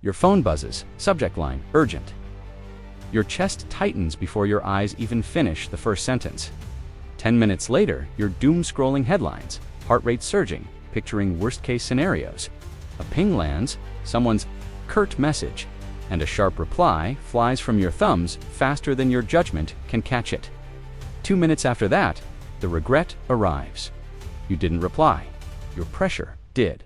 Your phone buzzes, subject line, urgent. Your chest tightens before your eyes even finish the first sentence. 10 minutes later, you're doom-scrolling headlines, heart rate surging, picturing worst-case scenarios. A ping lands, someone's curt message, and a sharp reply flies from your thumbs faster than your judgment can catch it. 2 minutes after that, the regret arrives. You didn't reply. Your pressure did.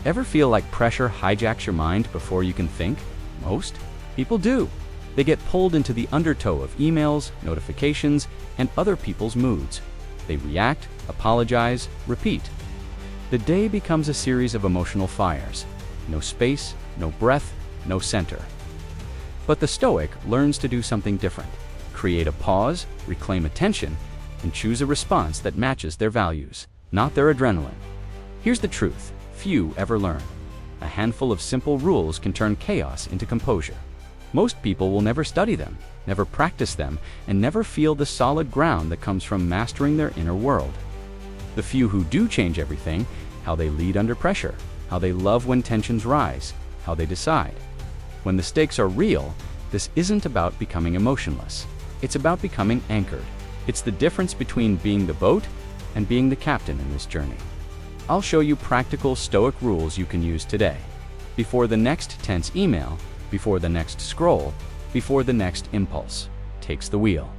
Ever feel like pressure hijacks your mind before you can think? Most people do. They get pulled into the undertow of emails, notifications, and other people's moods. They react, apologize, repeat. The day becomes a series of emotional fires. No space, no breath, no center. But the Stoic learns to do something different. Create a pause, reclaim attention, and choose a response that matches their values, not their adrenaline. Here's the truth. Few ever learn. A handful of simple rules can turn chaos into composure. Most people will never study them, never practice them, and never feel the solid ground that comes from mastering their inner world. The few who do change everything, how they lead under pressure, how they love when tensions rise, how they decide. When the stakes are real, this isn't about becoming emotionless. It's about becoming anchored. It's the difference between being the boat and being the captain in this journey. I'll show you practical Stoic rules you can use today. Before the next tense email, before the next scroll, before the next impulse takes the wheel.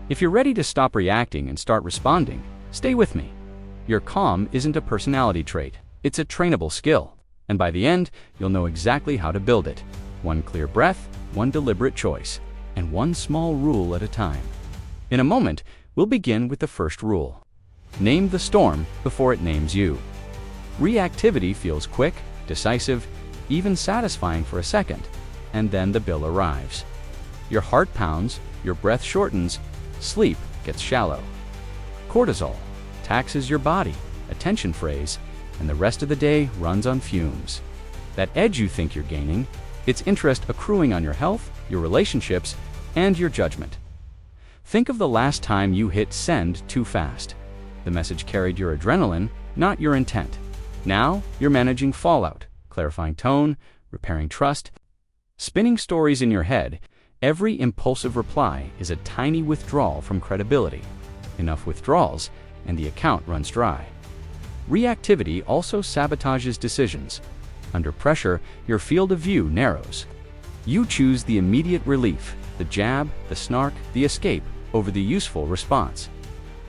If you're ready to stop reacting and start responding, stay with me. Your calm isn't a personality trait, it's a trainable skill. And by the end, you'll know exactly how to build it. One clear breath, one deliberate choice, and one small rule at a time. In a moment, we'll begin with the first rule. Name the storm before it names you. Reactivity feels quick, decisive, even satisfying for a second, and then the bill arrives. Your heart pounds, your breath shortens, sleep gets shallow. Cortisol taxes your body, attention frays, and the rest of the day runs on fumes. That edge you think you're gaining, it's interest accruing on your health, your relationships, and your judgment. Think of the last time you hit send too fast. The message carried your adrenaline, not your intent. Now you're managing fallout, clarifying tone, repairing trust, spinning stories in your head. Every impulsive reply is a tiny withdrawal from credibility. Enough withdrawals, and the account runs dry. Reactivity also sabotages decisions. Under pressure, your field of view narrows. You choose the immediate relief, the jab, the snark, the escape, over the useful response.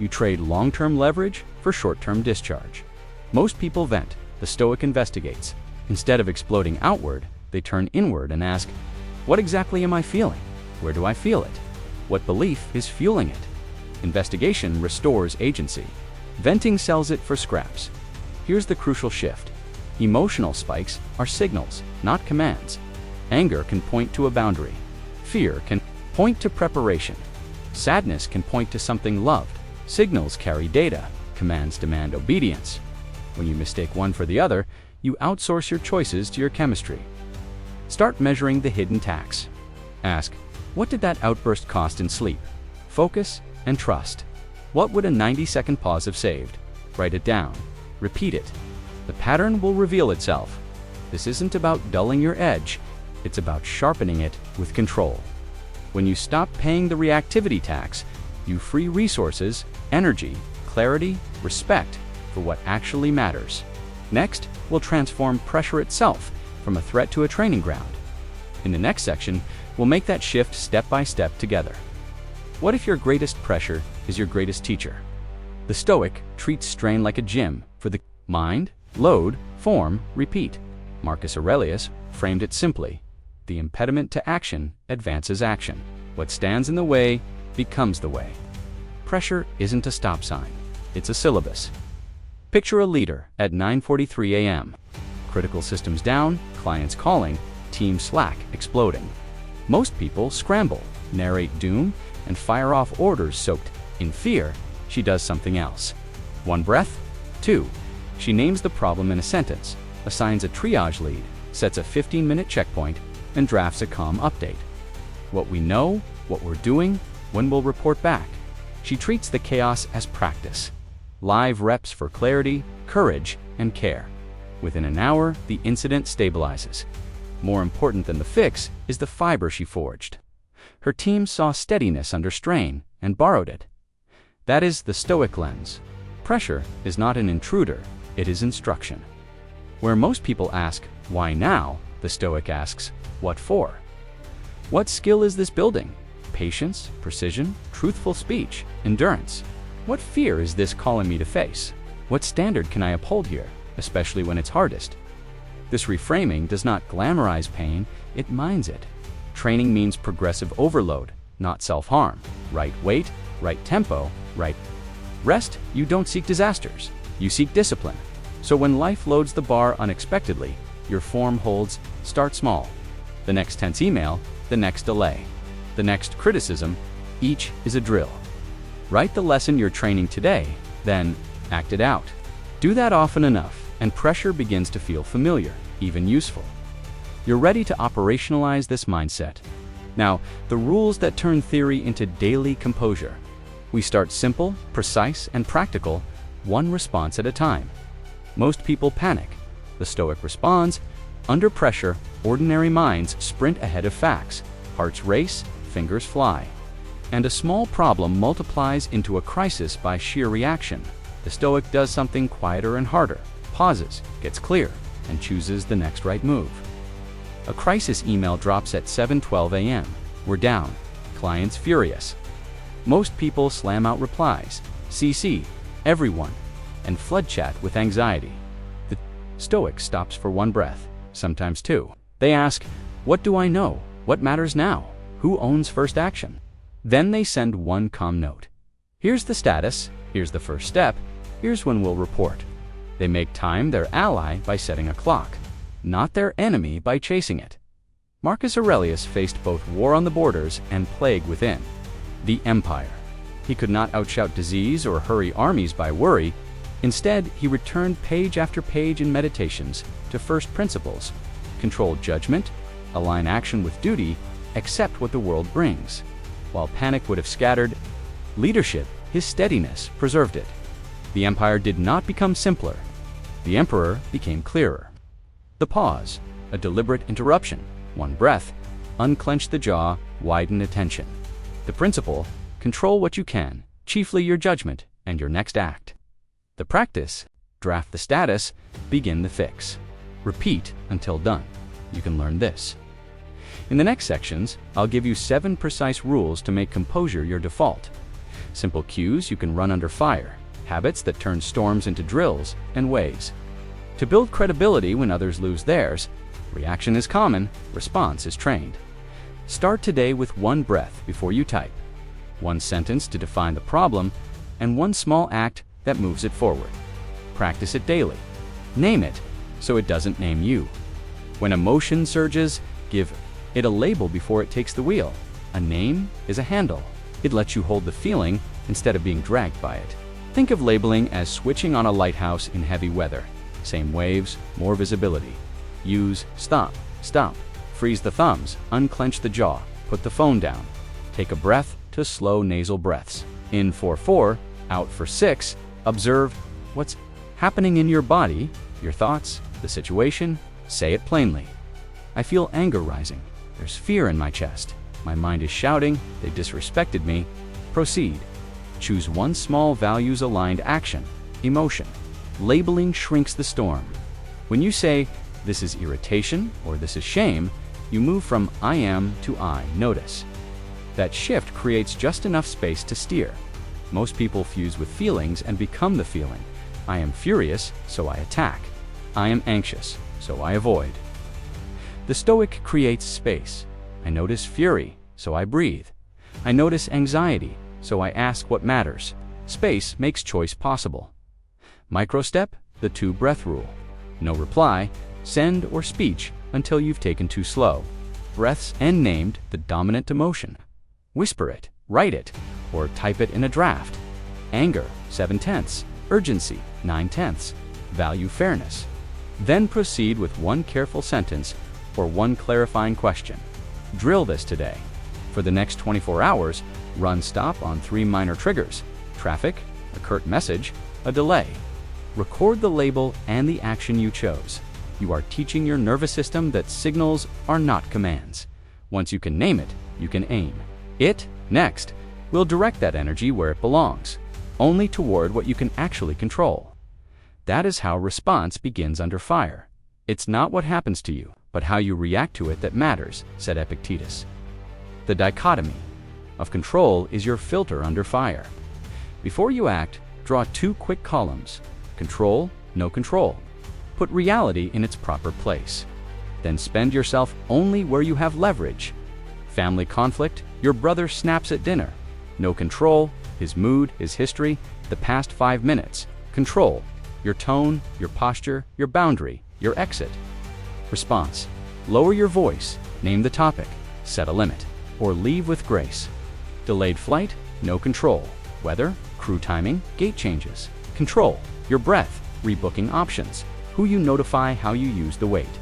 You trade long-term leverage for short-term discharge. Most people vent, the Stoic investigates. Instead of exploding outward, they turn inward and ask, what exactly am I feeling? Where do I feel it? What belief is fueling it? Investigation restores agency. Venting sells it for scraps. Here's the crucial shift. Emotional spikes are signals, not commands. Anger can point to a boundary. Fear can point to preparation. Sadness can point to something loved. Signals carry data. Commands demand obedience. When you mistake one for the other, you outsource your choices to your chemistry. Start measuring the hidden tax. Ask, what did that outburst cost in sleep, focus, and trust? What would a 90-second pause have saved? Write it down. Repeat it. The pattern will reveal itself. This isn't about dulling your edge. It's about sharpening it with control. When you stop paying the reactivity tax, you free resources, energy, clarity, respect for what actually matters. Next, we'll transform pressure itself from a threat to a training ground. In the next section, we'll make that shift step by step together. What if your greatest pressure is your greatest teacher? The Stoic treats strain like a gym for the mind. Load, form, repeat. Marcus Aurelius framed it simply. The impediment to action advances action. What stands in the way becomes the way. Pressure isn't a stop sign. It's a syllabus. Picture a leader at 9:43 a.m. Critical systems down, clients calling, team Slack exploding. Most people scramble, narrate doom, and fire off orders soaked in fear. She does something else. One breath. Two. She names the problem in a sentence, assigns a triage lead, sets a 15-minute checkpoint, and drafts a calm update. What we know, what we're doing, when we'll report back. She treats the chaos as practice. Live reps for clarity, courage, and care. Within an hour, the incident stabilizes. More important than the fix is the fiber she forged. Her team saw steadiness under strain and borrowed it. That is the Stoic lens. Pressure is not an intruder, it is instruction. Where most people ask, why now? The Stoic asks, what for? What skill is this building? Patience, precision, truthful speech, endurance. What fear is this calling me to face? What standard can I uphold here, especially when it's hardest? This reframing does not glamorize pain, it mines it. Training means progressive overload, not self-harm. Right weight, right tempo, right rest. You don't seek disasters, you seek discipline. So when life loads the bar unexpectedly, your form holds. Start small. The next tense email, the next delay, the next criticism, each is a drill. Write the lesson you're training today, then act it out. Do that often enough, and pressure begins to feel familiar, even useful. You're ready to operationalize this mindset. Now, the rules that turn theory into daily composure. We start simple, precise, and practical, one response at a time. Most people panic. The Stoic responds, under pressure, ordinary minds sprint ahead of facts. Hearts race, fingers fly. And a small problem multiplies into a crisis by sheer reaction. The Stoic does something quieter and harder, pauses, gets clear, and chooses the next right move. A crisis email drops at 7:12 a.m. We're down. Clients furious. Most people slam out replies, CC, everyone, and flood chat with anxiety. The Stoic stops for one breath, sometimes two. They ask, what do I know? What matters now? Who owns first action? Then they send one calm note. Here's the status, here's the first step, here's when we'll report. They make time their ally by setting a clock, not their enemy by chasing it. Marcus Aurelius faced both war on the borders and plague within. The empire. He could not outshout disease or hurry armies by worry. Instead, he returned page after page in Meditations to first principles, control judgment, align action with duty, accept what the world brings. While panic would have scattered leadership, his steadiness preserved it. The empire did not become simpler. The emperor became clearer. The pause, a deliberate interruption, one breath, unclench the jaw, widen attention. The principle, control what you can, chiefly your judgment and your next act. The practice, draft the status, begin the fix. Repeat until done. You can learn this. In the next sections, I'll give you 7 precise rules to make composure your default. Simple cues you can run under fire, habits that turn storms into drills, and ways to build credibility when others lose theirs. Reaction is common, response is trained. Start today with one breath before you type, one sentence to define the problem, and one small act that moves it forward. Practice it daily. Name it so it doesn't name you. When emotion surges, give it a label before it takes the wheel. A name is a handle. It lets you hold the feeling instead of being dragged by it. Think of labeling as switching on a lighthouse in heavy weather. Same waves, more visibility. Use stop, stop, freeze the thumbs, unclench the jaw, put the phone down. Take a breath to slow nasal breaths. In for 4, out for 6, observe what's happening in your body, your thoughts, the situation. Say it plainly. I feel anger rising. There's fear in my chest. My mind is shouting, they disrespected me. Proceed. Choose one small values-aligned action, emotion. Labeling shrinks the storm. When you say, this is irritation or this is shame, you move from I am to I notice. That shift creates just enough space to steer. Most people fuse with feelings and become the feeling. I am furious, so I attack. I am anxious, so I avoid. The Stoic creates space. I notice fury, so I breathe. I notice anxiety, so I ask what matters. Space makes choice possible. Microstep, the 2-breath rule. No reply, send or speech until you've taken too slow. Breaths and named the dominant emotion. Whisper it, write it, or type it in a draft. Anger, 7/10. Urgency, 9/10. Value fairness. Then proceed with one careful sentence or one clarifying question. Drill this today. For the next 24 hours, run stop on 3 minor triggers: traffic, a curt message, a delay. Record the label and the action you chose. You are teaching your nervous system that signals are not commands. Once you can name it, you can aim. It, next, will direct that energy where it belongs, only toward what you can actually control. That is how response begins under fire. It's not what happens to you, but how you react to it that matters, said Epictetus. The dichotomy of control is your filter under fire. Before you act, draw two quick columns: control, no control. Put reality in its proper place. Then spend yourself only where you have leverage. Family conflict, your brother snaps at dinner. No control, his mood, his history, the past 5 minutes. Control, your tone, your posture, your boundary, your exit. Response, lower your voice, name the topic, set a limit, or leave with grace. Delayed flight, no control. Weather, crew timing, gate changes. Control, your breath, rebooking options, who you notify, how you use the weight.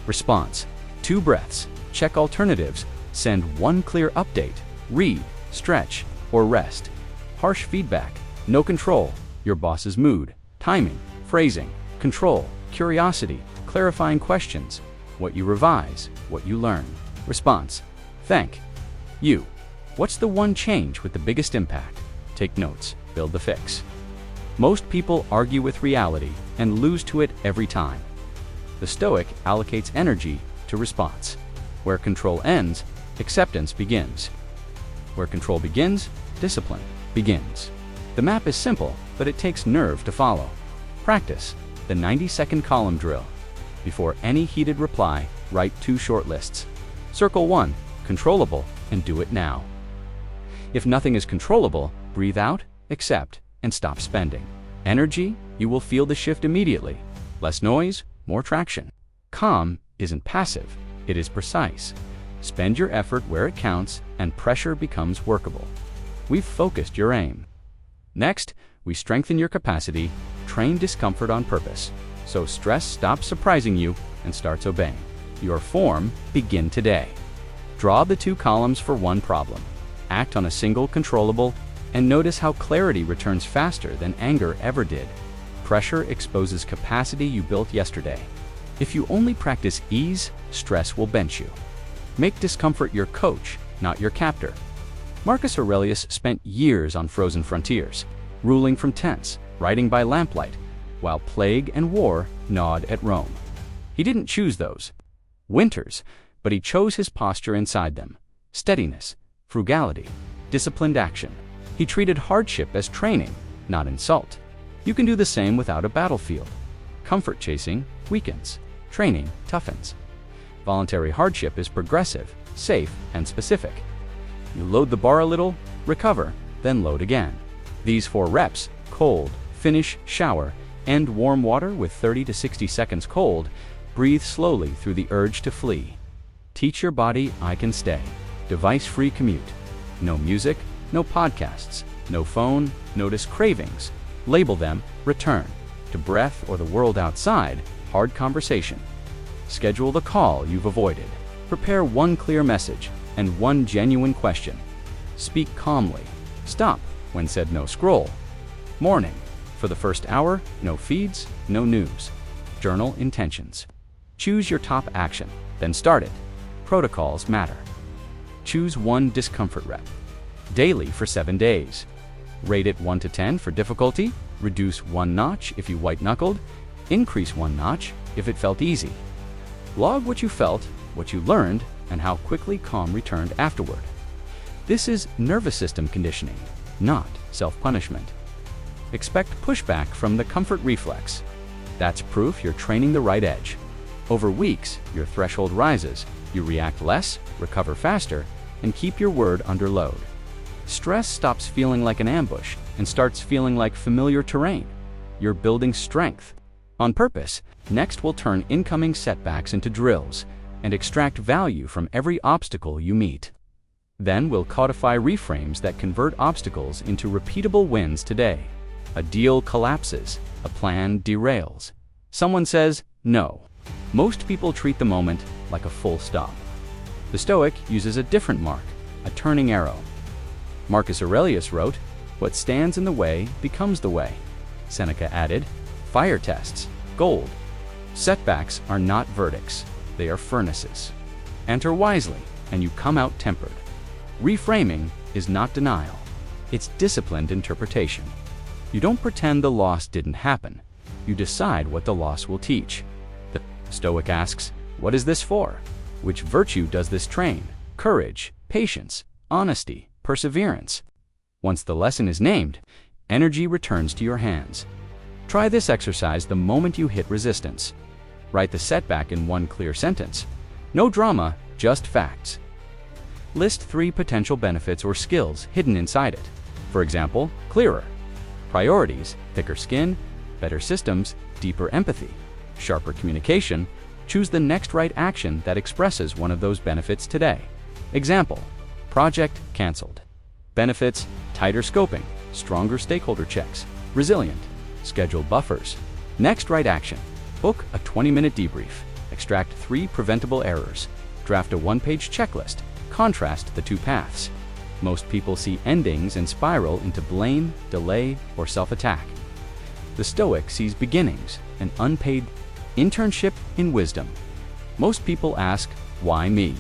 Response, 2 breaths, check alternatives, send 1 clear update, read, stretch, or rest. Harsh feedback, no control, your boss's mood, timing, phrasing. Control, curiosity, clarifying questions, what you revise, what you learn. Response, thank you. What's the one change with the biggest impact? Take notes, build the fix. Most people argue with reality and lose to it every time. The Stoic allocates energy to response. Where control ends, acceptance begins. Where control begins, discipline begins. The map is simple, but it takes nerve to follow. Practice the 90-second column drill. Before any heated reply, write 2 short lists. Circle 1, controllable, and do it now. If nothing is controllable, breathe out, accept, and stop spending energy. You will feel the shift immediately. Less noise, more traction. Calm isn't passive, it is precise. Spend your effort where it counts, and pressure becomes workable. We've focused your aim. Next, we strengthen your capacity, train discomfort on purpose, so stress stops surprising you and starts obeying. Your form, begin today. Draw the 2 columns for 1 problem. Act on a single controllable, and notice how clarity returns faster than anger ever did. Pressure exposes capacity you built yesterday. If you only practice ease, stress will bench you. Make discomfort your coach, not your captor. Marcus Aurelius spent years on frozen frontiers, ruling from tents, writing by lamplight, while plague and war gnawed at Rome. He didn't choose those winters, but he chose his posture inside them: steadiness, frugality, disciplined action. He treated hardship as training, not insult. You can do the same without a battlefield. Comfort chasing weakens, training toughens. Voluntary hardship is progressive, safe, and specific. You load the bar a little, recover, then load again. These 4 reps, cold, finish, shower, end warm water with 30 to 60 seconds cold, breathe slowly through the urge to flee. Teach your body I can stay. Device-free commute. No music, no podcasts, no phone, notice cravings. Label them, return. To breath or the world outside, hard conversation. Schedule the call you've avoided. Prepare 1 clear message and 1 genuine question. Speak calmly. Stop when said no scroll. Morning. For the first hour, no feeds, no news. Journal intentions. Choose your top action, then start it. Protocols matter. Choose 1 discomfort rep. Daily for 7 days. Rate it 1 to 10 for difficulty. Reduce 1 notch if you white-knuckled. Increase 1 notch if it felt easy. Log what you felt, what you learned, and how quickly calm returned afterward. This is nervous system conditioning, not self-punishment. Expect pushback from the comfort reflex. That's proof you're training the right edge. Over weeks, your threshold rises, you react less, recover faster, and keep your word under load. Stress stops feeling like an ambush and starts feeling like familiar terrain. You're building strength. On purpose, next we'll turn incoming setbacks into drills and extract value from every obstacle you meet. Then we'll codify reframes that convert obstacles into repeatable wins today. A deal collapses, a plan derails. Someone says no. Most people treat the moment like a full stop. The Stoic uses a different mark, a turning arrow. Marcus Aurelius wrote, "What stands in the way becomes the way." Seneca added, "Fire tests, gold." Setbacks are not verdicts, they are furnaces. Enter wisely, and you come out tempered. Reframing is not denial, it's disciplined interpretation. You don't pretend the loss didn't happen, you decide what the loss will teach. The Stoic asks, what is this for? Which virtue does this train? Courage, patience, honesty, perseverance. Once the lesson is named, energy returns to your hands. Try this exercise the moment you hit resistance. Write the setback in one clear sentence. No drama, just facts. List 3 potential benefits or skills hidden inside it. For example, clearer. Priorities, thicker skin, better systems, deeper empathy, sharper communication. Choose the next right action that expresses one of those benefits today. Example, project canceled. Benefits, tighter scoping, stronger stakeholder checks, resilient, scheduled buffers. Next right action, book a 20-minute debrief, extract 3 preventable errors, draft a 1-page checklist, contrast the 2 paths. Most people see endings and spiral into blame, delay, or self-attack. The Stoic sees beginnings, an unpaid internship in wisdom. Most people ask, why me?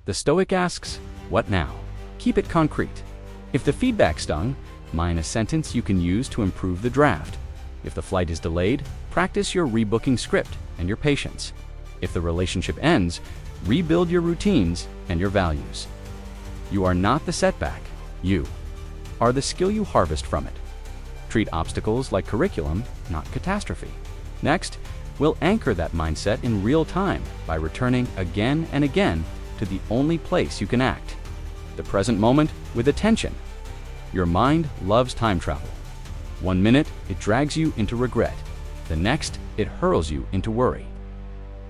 The Stoic asks, what now? Keep it concrete. If the feedback stung, mine a sentence you can use to improve the draft. If the flight is delayed, practice your rebooking script and your patience. If the relationship ends, rebuild your routines and your values. You are not the setback, you are the skill you harvest from it. Treat obstacles like curriculum, not catastrophe. Next, we'll anchor that mindset in real time by returning again and again to the only place you can act, the present moment with attention. Your mind loves time travel. 1 minute, it drags you into regret. The next, it hurls you into worry.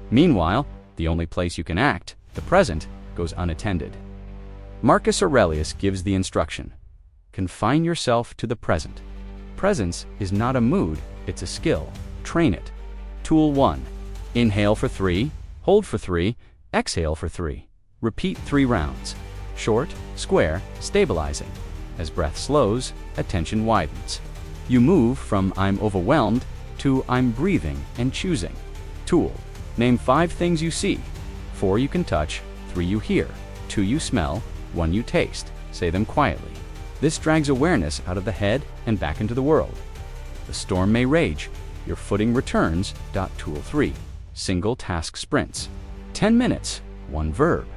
Meanwhile, the only place you can act, the present, goes unattended. Marcus Aurelius gives the instruction: confine yourself to the present. Presence is not a mood, it's a skill. Train it. Tool 1. Inhale for 3, hold for 3, exhale for 3. Repeat 3 rounds. Short, square, stabilizing. As breath slows, attention widens. You move from I'm overwhelmed to I'm breathing and choosing. Tool. Name 5 things you see. 4 you can touch, 3 you hear, 2 you smell, 1 you taste. Say them quietly. This drags awareness out of the head and back into the world. The storm may rage. Your footing returns. Tool 3. Single task sprints. 10 minutes, 1 verb.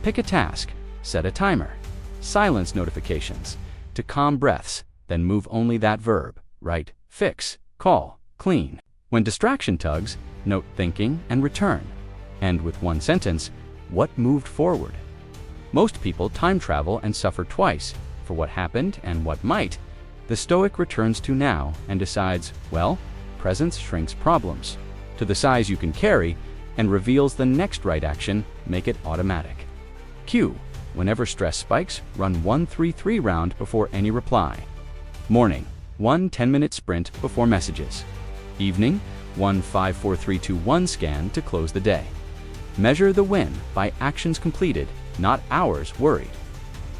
Pick a task. Set a timer. Silence notifications. To calm breaths, then move only that verb. Write, fix, call, clean. When distraction tugs, note thinking and return. End with 1 sentence. What moved forward? Most people time travel and suffer twice, for what happened and what might. The Stoic returns to now and decides, well, presence shrinks problems to the size you can carry and reveals the next right action. Make it automatic. Cue. Whenever stress spikes, run 1-3-3 round before any reply. Morning, 1 10-minute sprint before messages. Evening, 1 5-4-3-2-1 scan to close the day. Measure the win by actions completed, not hours worried.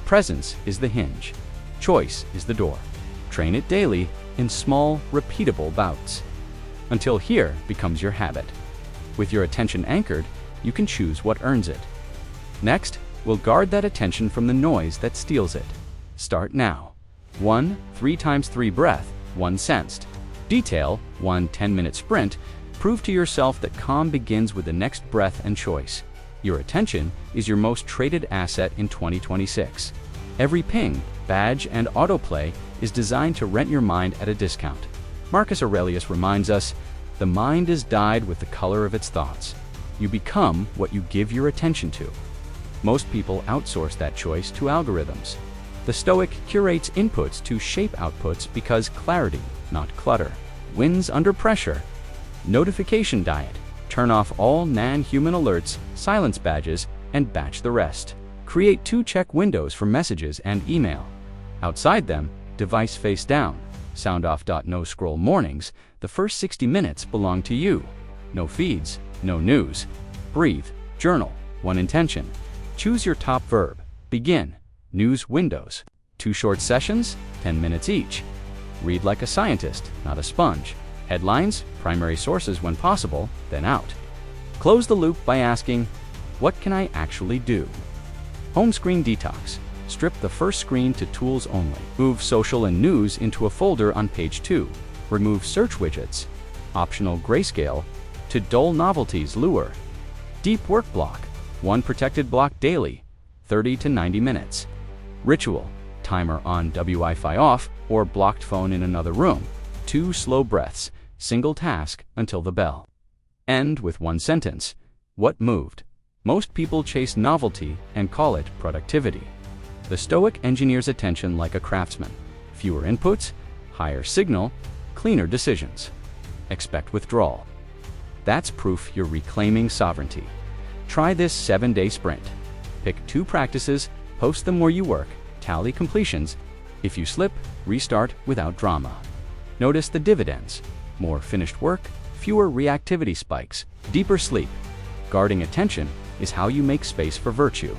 Presence is the hinge. Choice is the door. Train it daily in small, repeatable bouts, until here becomes your habit. With your attention anchored, you can choose what earns it. Next, we'll guard that attention from the noise that steals it. Start now. 1 3x3 breath, 1 sensed. Detail, 1 10-minute sprint. Prove to yourself that calm begins with the next breath and choice. Your attention is your most traded asset in 2026. Every ping, badge, and autoplay is designed to rent your mind at a discount. Marcus Aurelius reminds us, the mind is dyed with the color of its thoughts. You become what you give your attention to. Most people outsource that choice to algorithms. The Stoic curates inputs to shape outputs because clarity, not clutter, wins under pressure. Notification diet. Turn off all non-human alerts, silence badges, and batch the rest. Create 2 check windows for messages and email. Outside them, device face down. Sound off. No scroll mornings. The first 60 minutes belong to you. No feeds, no news. Breathe. Journal. 1 intention. Choose your top verb. Begin. News windows. 2 short sessions, 10 minutes each. Read like a scientist, not a sponge. Headlines, primary sources when possible, then out. Close the loop by asking, what can I actually do? Home screen detox. Strip the first screen to tools only. Move social and news into a folder on page 2. Remove search widgets. Optional grayscale to dull novelties lure. Deep work block. One protected block daily, 30 to 90 minutes. Ritual. Timer on Wi-Fi off or blocked phone in another room. 2 slow breaths, single task until the bell. End with one sentence. What moved? Most people chase novelty and call it productivity. The Stoic engineers attention like a craftsman. Fewer inputs, higher signal, cleaner decisions. Expect withdrawal. That's proof you're reclaiming sovereignty. Try this 7-day sprint. Pick 2 practices, post them where you work, tally completions. If you slip, restart without drama. Notice the dividends. More finished work, fewer reactivity spikes, deeper sleep. Guarding attention is how you make space for virtue.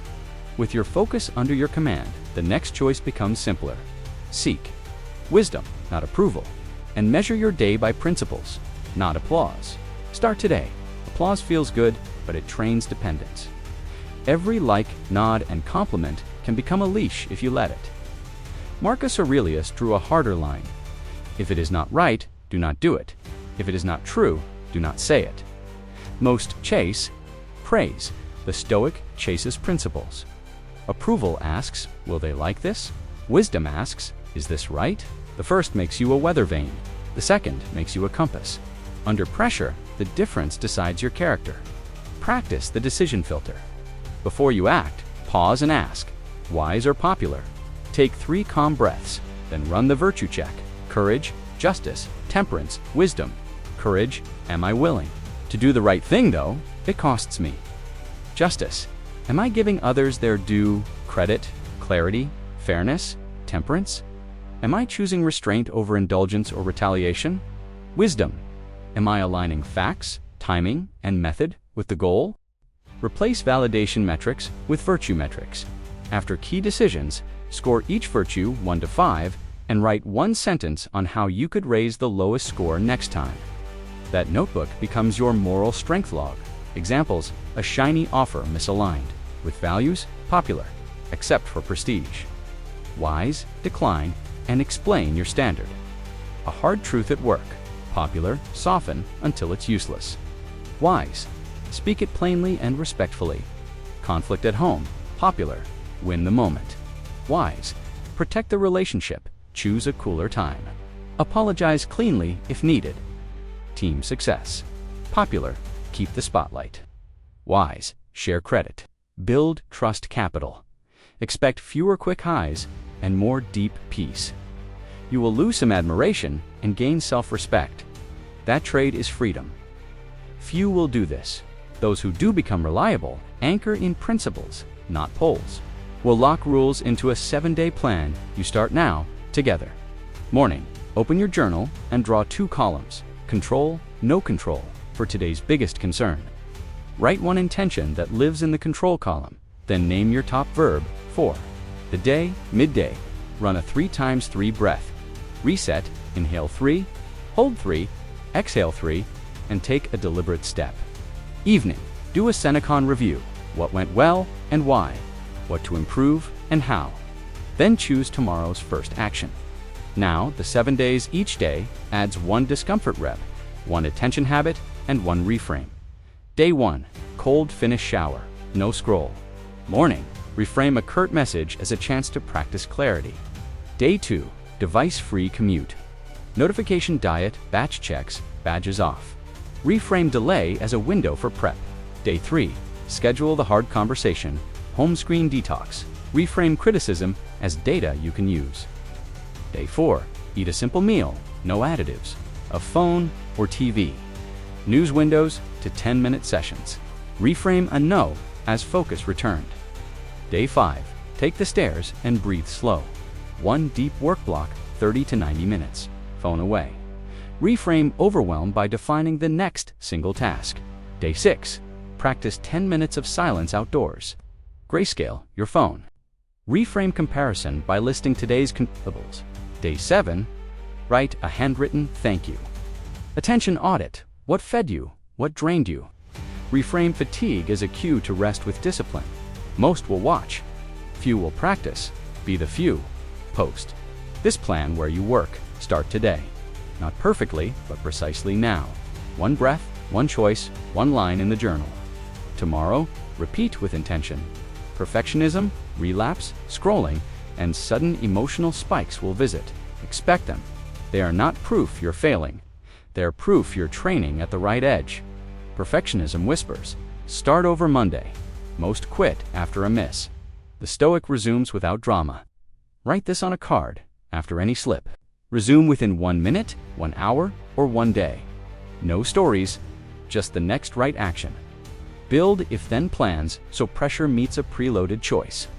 With your focus under your command, the next choice becomes simpler. Seek wisdom, not approval, and measure your day by principles, not applause. Start today. Applause feels good, but it trains dependence. Every like, nod, and compliment can become a leash if you let it. Marcus Aurelius drew a harder line. If it is not right, do not do it. If it is not true, do not say it. Most chase praise. The Stoic chases principles. Approval asks, will they like this? Wisdom asks, is this right? The first makes you a weather vane. The second makes you a compass. Under pressure, the difference decides your character. Practice the decision filter. Before you act, pause and ask, wise or popular? Take 3 calm breaths, then run the virtue check. Courage, justice, temperance, wisdom. Courage, am I willing? To do the right thing though, it costs me. Justice, am I giving others their due, credit, clarity, fairness, temperance? Am I choosing restraint over indulgence or retaliation? Wisdom, am I aligning facts, timing, and method with the goal? Replace validation metrics with virtue metrics. After key decisions, score each virtue 1 to 5 and write 1 sentence on how you could raise the lowest score next time. That notebook becomes your moral strength log. Examples, a shiny offer misaligned. With values, popular, except for prestige. Wise, decline, and explain your standard. A hard truth at work. Popular, soften until it's useless. Wise, speak it plainly and respectfully. Conflict at home. Popular, win the moment. Wise, protect the relationship. Choose a cooler time. Apologize cleanly if needed. Team success. Popular, keep the spotlight. Wise, share credit. Build trust capital. Expect fewer quick highs and more deep peace. You will lose some admiration and gain self-respect. That trade is freedom. Few will do this. Those who do become reliable anchor in principles, not polls. We'll lock rules into a 7-day plan. You start now, together. Morning, open your journal and draw 2 columns. Control, no control, for today's biggest concern. Write 1 intention that lives in the control column, then name your top verb. For the day, midday, run a 3 times 3 breath. Reset, inhale 3, hold 3, exhale 3, and take a deliberate step. Evening, do a Senecon review. What went well and why? What to improve and how? Then choose tomorrow's first action. Now, the 7 days each day adds 1 discomfort rep, 1 attention habit, and 1 reframe. Day 1, cold finish shower, no scroll. Morning, reframe a curt message as a chance to practice clarity. Day 2, device-free commute. Notification diet, batch checks, badges off. Reframe delay as a window for prep. Day 3, schedule the hard conversation, home screen detox. Reframe criticism as data you can use. Day 4, eat a simple meal, no additives, a phone or TV. News windows to 10-minute sessions. Reframe a no as focus returned. Day 5, take the stairs and breathe slow. 1 deep work block, 30 to 90 minutes. Phone away. Reframe overwhelm by defining the next single task. Day 6, practice 10 minutes of silence outdoors. Grayscale your phone. Reframe comparison by listing today's comparables. Day 7, write a handwritten thank you. Attention audit. What fed you? What drained you? Reframe fatigue as a cue to rest with discipline. Most will watch. Few will practice. Be the few. Post. This plan where you work. Start today. Not perfectly, but precisely now. One breath, one choice, one line in the journal. Tomorrow, repeat with intention. Perfectionism, relapse, scrolling, and sudden emotional spikes will visit. Expect them. They are not proof you're failing. They're proof you're training at the right edge. Perfectionism whispers, start over Monday. Most quit after a miss. The Stoic resumes without drama. Write this on a card after any slip. Resume within 1 minute, 1 hour, or 1 day. No stories, just the next right action. Build if-then plans so pressure meets a preloaded choice.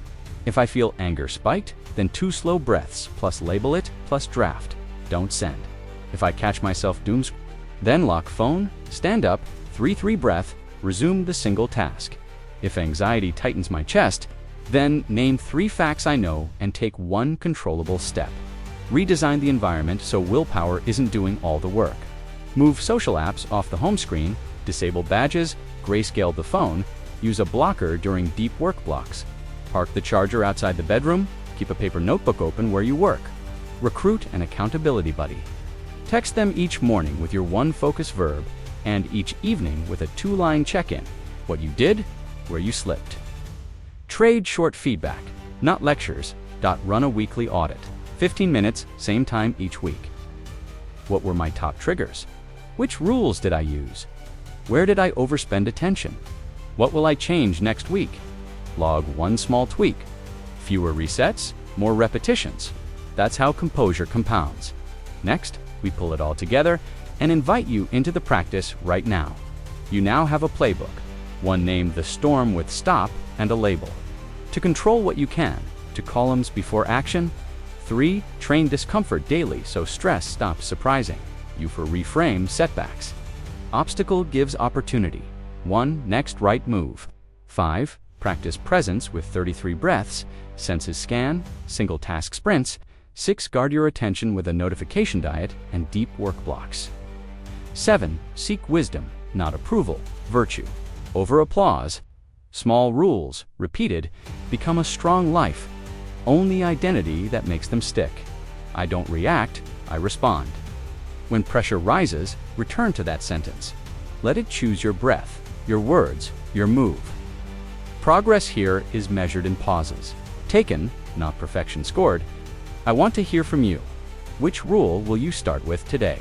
If I feel anger spiked, then 2 slow breaths plus label it plus draft. Don't send. If I catch myself then lock phone, stand up, 3-3 breath, resume the single task. If anxiety tightens my chest, then name 3 facts I know and take 1 controllable step. Redesign the environment so willpower isn't doing all the work. Move social apps off the home screen, disable badges, grayscale the phone, use a blocker during deep work blocks. Park the charger outside the bedroom, keep a paper notebook open where you work. Recruit an accountability buddy. Text them each morning with your 1 focus verb, and each evening with a 2-line check-in. What you did, where you slipped. Trade short feedback, not lectures. Run a weekly audit. 15 minutes, same time each week. What were my top triggers? Which rules did I use? Where did I overspend attention? What will I change next week? Log 1 small tweak. Fewer resets, more repetitions. That's how composure compounds. Next, we pull it all together and invite you into the practice right now. You now have a playbook, one named The Storm with stop and a label. To control what you can, to columns before action. 3, train discomfort daily so stress stops surprising you. For reframe setbacks. Obstacle gives opportunity. 1, next right move. 5, practice presence with 33 breaths, senses scan, single task sprints. 6, guard your attention with a notification diet and deep work blocks. 7, seek wisdom, not approval, virtue. Over applause. Small rules, repeated, become a strong life. Own the identity that makes them stick. I don't react, I respond. When pressure rises, return to that sentence. Let it choose your breath, your words, your move. Progress here is measured in pauses. Taken, not perfection scored. I want to hear from you. Which rule will you start with today?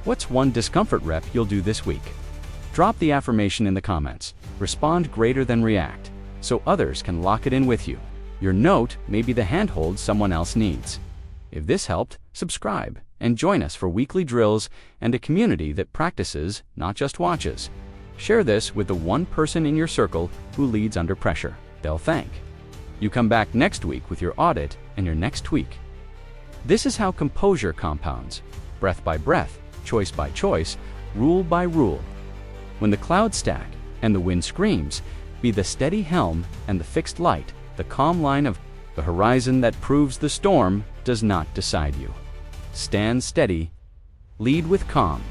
What's 1 discomfort rep you'll do this week? Drop the affirmation in the comments. Respond greater than react, so others can lock it in with you. Your note may be the handhold someone else needs. If this helped, subscribe and join us for weekly drills and a community that practices, not just watches. Share this with the 1 person in your circle who leads under pressure. They'll thank. You come back next week with your audit and your next tweak. This is how composure compounds, breath by breath, choice by choice, rule by rule. When the clouds stack and the wind screams, be the steady helm and the fixed light, the calm line of the horizon that proves the storm does not decide you. Stand steady, lead with calm,